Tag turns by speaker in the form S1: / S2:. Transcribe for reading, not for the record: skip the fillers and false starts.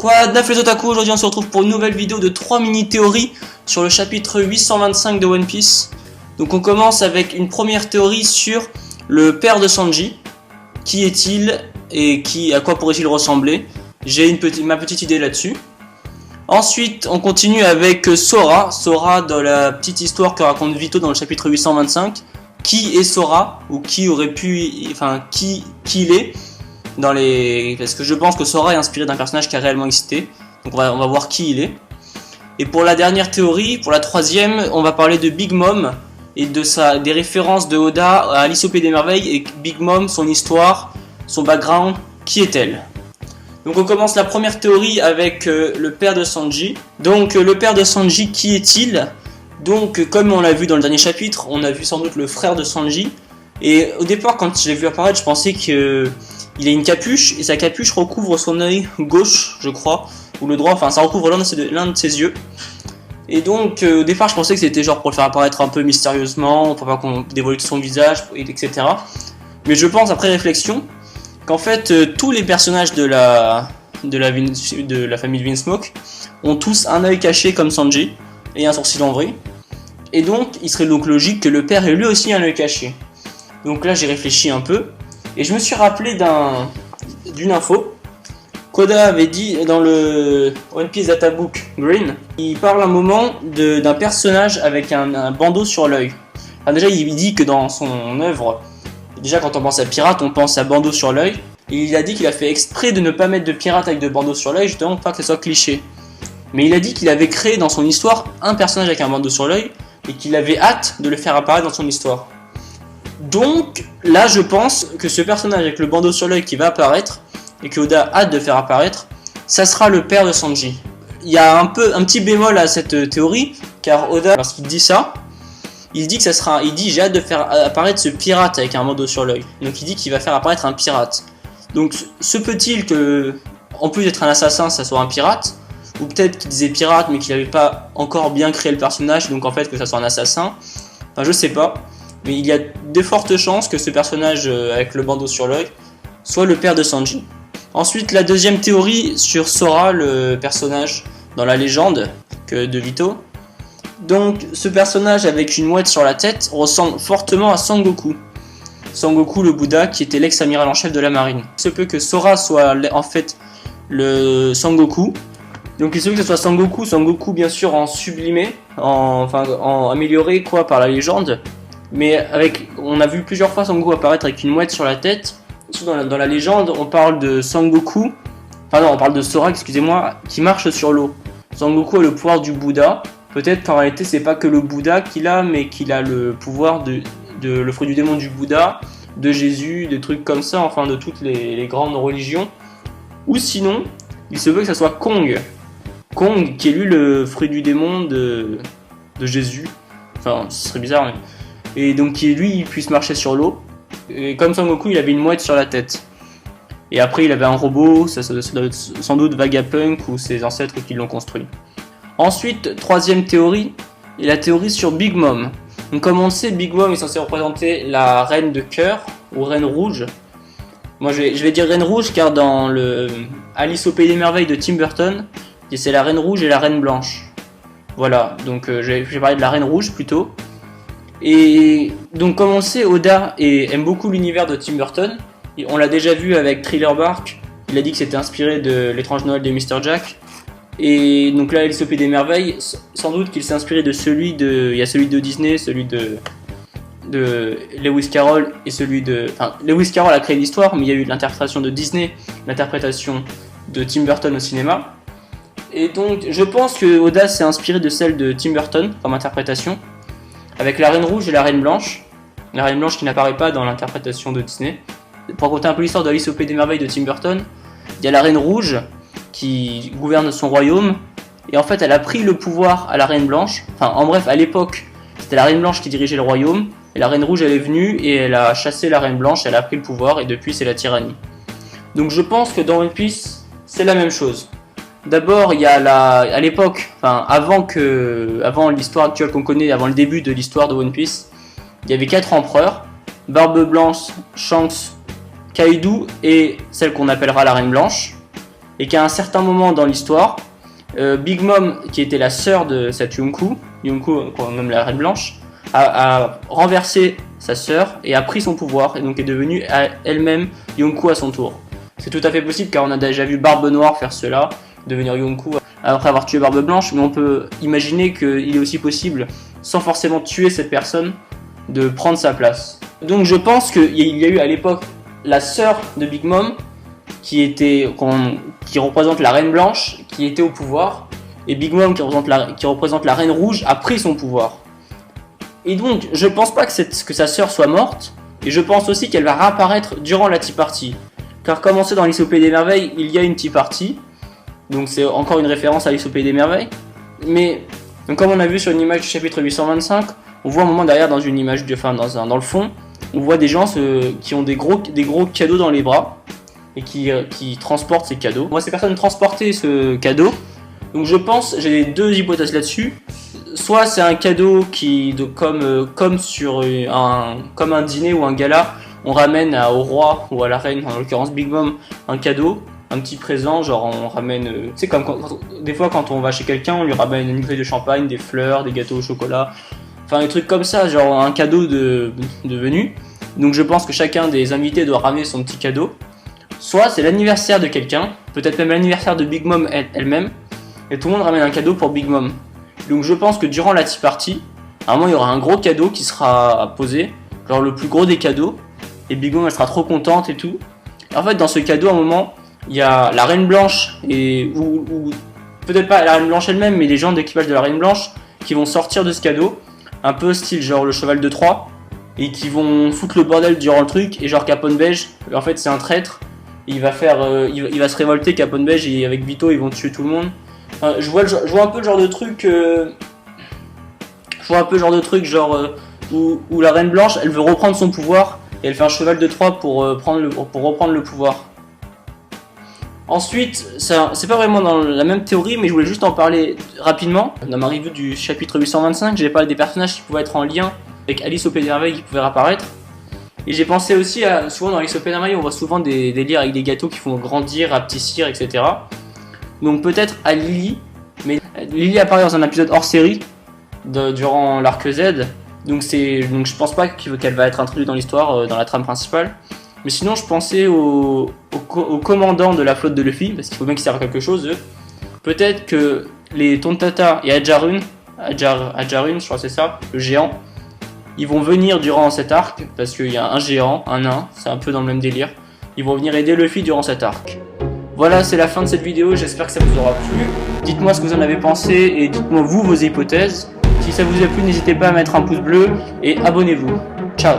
S1: Quoi de neuf les otaku, aujourd'hui on se retrouve pour une nouvelle vidéo de 3 mini-théories sur le chapitre 825 de One Piece. Donc on commence avec une première théorie sur le père de Sanji. Qui est-il et à quoi pourrait-il ressembler? J'ai ma petite idée là-dessus. Ensuite on continue avec Sora. Sora dans la petite histoire que raconte Vito dans le chapitre 825. Qui est Sora? Ou qui aurait pu... Enfin, qui il est parce que je pense que Sora est inspiré d'un personnage qui a réellement existé. Donc on va voir qui il est. Et pour la dernière théorie, pour la troisième, on va parler de Big Mom et des références de Oda à Alice au Pays des Merveilles et Big Mom, son histoire, son background, qui est-elle? Donc on commence la première théorie avec le père de Sanji. Donc le père de Sanji, qui est-il? Donc comme on l'a vu dans le dernier chapitre, on a vu sans doute le frère de Sanji. Et au départ, quand je l'ai vu apparaître, je pensais qu'il a une capuche, et sa capuche recouvre son œil gauche, je crois, ou le droit, enfin ça recouvre l'un de ses yeux. Et donc au départ, je pensais que c'était genre pour le faire apparaître un peu mystérieusement, pour pas qu'on dévoile son visage, etc. Mais je pense, après réflexion, qu'en fait tous les personnages de la famille de Vinsmoke ont tous un œil caché comme Sanji, et un sourcil en vrille. Et donc, il serait donc logique que le père ait lui aussi un œil caché. Donc là, j'ai réfléchi un peu, et je me suis rappelé d'une info qu'Oda avait dit dans le One Piece Databook Green. Il parle un moment d'un personnage avec un bandeau sur l'œil. Enfin, déjà, il dit que dans son œuvre, déjà quand on pense à pirate, on pense à bandeau sur l'œil. Et il a dit qu'il a fait exprès de ne pas mettre de pirate avec de bandeau sur l'œil, justement pour pas que ce soit cliché. Mais il a dit qu'il avait créé dans son histoire un personnage avec un bandeau sur l'œil et qu'il avait hâte de le faire apparaître dans son histoire. Donc là je pense que ce personnage avec le bandeau sur l'œil qui va apparaître et que Oda a hâte de faire apparaître, ça sera le père de Sanji. Il y a un petit bémol à cette théorie, car Oda, lorsqu'il dit ça, il dit j'ai hâte de faire apparaître ce pirate avec un bandeau sur l'œil. Donc il dit qu'il va faire apparaître un pirate. Donc se peut-il que, en plus d'être un assassin, ça soit un pirate? Ou peut-être qu'il disait pirate mais qu'il n'avait pas encore bien créé le personnage, donc en fait que ça soit un assassin. Enfin je sais pas, mais il y a de fortes chances que ce personnage avec le bandeau sur l'œil soit le père de Sanji. Ensuite la deuxième théorie sur Sora, le personnage dans la légende de Vito. Donc ce personnage avec une mouette sur la tête ressemble fortement à Sangoku. Sangoku le Bouddha qui était l'ex-amiral en chef de la marine. Il se peut que Sora soit en fait le Sangoku. Donc il se peut que ce soit Sangoku bien sûr en sublimé, en amélioré par la légende. Mais on a vu plusieurs fois Sangoku apparaître avec une mouette sur la tête. Dans la légende, on parle de Sangoku, on parle de Sora, excusez-moi, qui marche sur l'eau. Sangoku a le pouvoir du Bouddha. Peut-être qu'en réalité c'est pas que le Bouddha qu'il a, mais qu'il a le pouvoir de le fruit du démon du Bouddha, de Jésus, des trucs comme ça, enfin de toutes les grandes religions. Ou sinon, il se veut que ça soit Kong, qui est lui le fruit du démon de Jésus. Enfin, ce serait bizarre, mais... Et donc qui lui, il puisse marcher sur l'eau. Et comme Sangoku, il avait une mouette sur la tête. Et après, il avait un robot, ça doit être sans doute Vegapunk ou ses ancêtres qui l'ont construit. Ensuite, troisième théorie, est la théorie sur Big Mom. Donc comme on le sait, Big Mom est censé représenter la reine de cœur, ou reine rouge. Moi je vais dire reine rouge car dans le Alice au Pays des Merveilles de Tim Burton, c'est la reine rouge et la reine blanche. Voilà, donc je vais parler de la reine rouge plutôt. Et donc comme on le sait, Oda aime beaucoup l'univers de Tim Burton. Et on l'a déjà vu avec Thriller Bark, il a dit que c'était inspiré de l'étrange Noël de Mr. Jack. Et donc là, Alice au Pays des Merveilles, sans doute qu'il s'est inspiré de il y a celui de Disney, celui de Lewis Carroll et celui de... Enfin, Lewis Carroll a créé l'histoire, mais il y a eu l'interprétation de Disney, l'interprétation de Tim Burton au cinéma. Et donc, je pense que Oda s'est inspiré de celle de Tim Burton comme interprétation, avec la Reine Rouge et la Reine Blanche. La Reine Blanche qui n'apparaît pas dans l'interprétation de Disney. Pour raconter un peu l'histoire d'Alice au Pays des Merveilles de Tim Burton, il y a la Reine Rouge qui gouverne son royaume, et en fait elle a pris le pouvoir à la Reine Blanche. Enfin, en bref, à l'époque, c'était la Reine Blanche qui dirigeait le royaume, et la Reine Rouge elle est venue et elle a chassé la Reine Blanche, elle a pris le pouvoir, et depuis c'est la tyrannie. Donc je pense que dans One Piece, c'est la même chose. D'abord, il y a à l'époque, avant l'histoire actuelle qu'on connaît, avant le début de l'histoire de One Piece, il y avait 4 empereurs, Barbe Blanche, Shanks, Kaido et celle qu'on appellera la Reine Blanche. et qu'à un certain moment dans l'histoire, Big Mom, qui était la sœur de cette Yonkou, qu'on nomme la Reine Blanche, a renversé sa sœur et a pris son pouvoir et donc est devenue elle-même Yonkou à son tour. C'est tout à fait possible car on a déjà vu Barbe Noire faire cela, devenir Yonkou après avoir tué Barbe Blanche, mais on peut imaginer qu'il est aussi possible, sans forcément tuer cette personne, de prendre sa place. Donc je pense qu'il y a eu à l'époque la sœur de Big Mom qui représente la Reine Blanche, qui était au pouvoir, et Big Mom qui représente la Reine Rouge a pris son pouvoir. Et donc je pense pas que sa sœur soit morte, et je pense aussi qu'elle va réapparaître durant la Tea Party. Car comme on sait dans Alice au Pays des Merveilles, il y a une Tea Party, donc c'est encore une référence à Alice au Pays des Merveilles. Mais donc comme on a vu sur une image du chapitre 825, on voit un moment derrière dans une image, dans le fond, on voit des gens qui ont des gros cadeaux dans les bras et qui transportent ces cadeaux. On voit ces personnes transporter ce cadeau. Donc je pense, j'ai deux hypothèses là-dessus. Soit c'est un cadeau comme un dîner ou un gala, on ramène au roi ou à la reine, en l'occurrence Big Mom, un cadeau, un petit présent, genre on ramène, c'est comme des fois quand on va chez quelqu'un, on lui ramène une bouteille de champagne, des fleurs, des gâteaux au chocolat, enfin des trucs comme ça, genre un cadeau de venue. Donc je pense que chacun des invités doit ramener son petit cadeau. Soit c'est l'anniversaire de quelqu'un, peut-être même l'anniversaire de Big Mom elle-même, et tout le monde ramène un cadeau pour Big Mom. Donc je pense que durant la Tea Party, à un moment il y aura un gros cadeau qui sera posé, genre le plus gros des cadeaux, et Big Mom elle sera trop contente et tout. Et en fait dans ce cadeau à un moment, il y a la Reine Blanche, ou peut-être pas la Reine Blanche elle-même, mais les gens d'équipage de la Reine Blanche qui vont sortir de ce cadeau, un peu style genre le cheval de Troie, et qui vont foutre le bordel durant le truc, et genre Capone Beige, en fait c'est un traître, il va se révolter Capone Beige, et avec Vito ils vont tuer tout le monde. Je vois un peu le genre de truc, où la Reine Blanche elle veut reprendre son pouvoir, et elle fait un cheval de Troie pour reprendre le pouvoir. Ensuite, c'est pas vraiment dans la même théorie, mais je voulais juste en parler rapidement. Dans ma review du chapitre 825, j'ai parlé des personnages qui pouvaient être en lien avec Alice au Pays des Merveilles qui pouvaient réapparaître. Et j'ai pensé aussi souvent dans Alice au Pays des Merveilles, on voit souvent des délires avec des gâteaux qui font grandir, rapetissir, etc. Donc peut-être à Lily, mais Lily apparaît dans un épisode hors série durant l'arc Z. Donc je pense pas qu'elle va être introduite dans l'histoire, dans la trame principale. Mais sinon je pensais au commandant de la flotte de Luffy, parce qu'il faut bien qu'il serve à quelque chose. Peut-être que les Tontata et Ajarun, je crois que c'est ça, le géant, ils vont venir durant cet arc, parce qu'il y a un géant, un nain, c'est un peu dans le même délire. Ils vont venir aider Luffy durant cet arc. Voilà, c'est la fin de cette vidéo, j'espère que ça vous aura plu. Dites-moi ce que vous en avez pensé et dites-moi vous vos hypothèses. Si ça vous a plu, n'hésitez pas à mettre un pouce bleu et abonnez-vous. Ciao!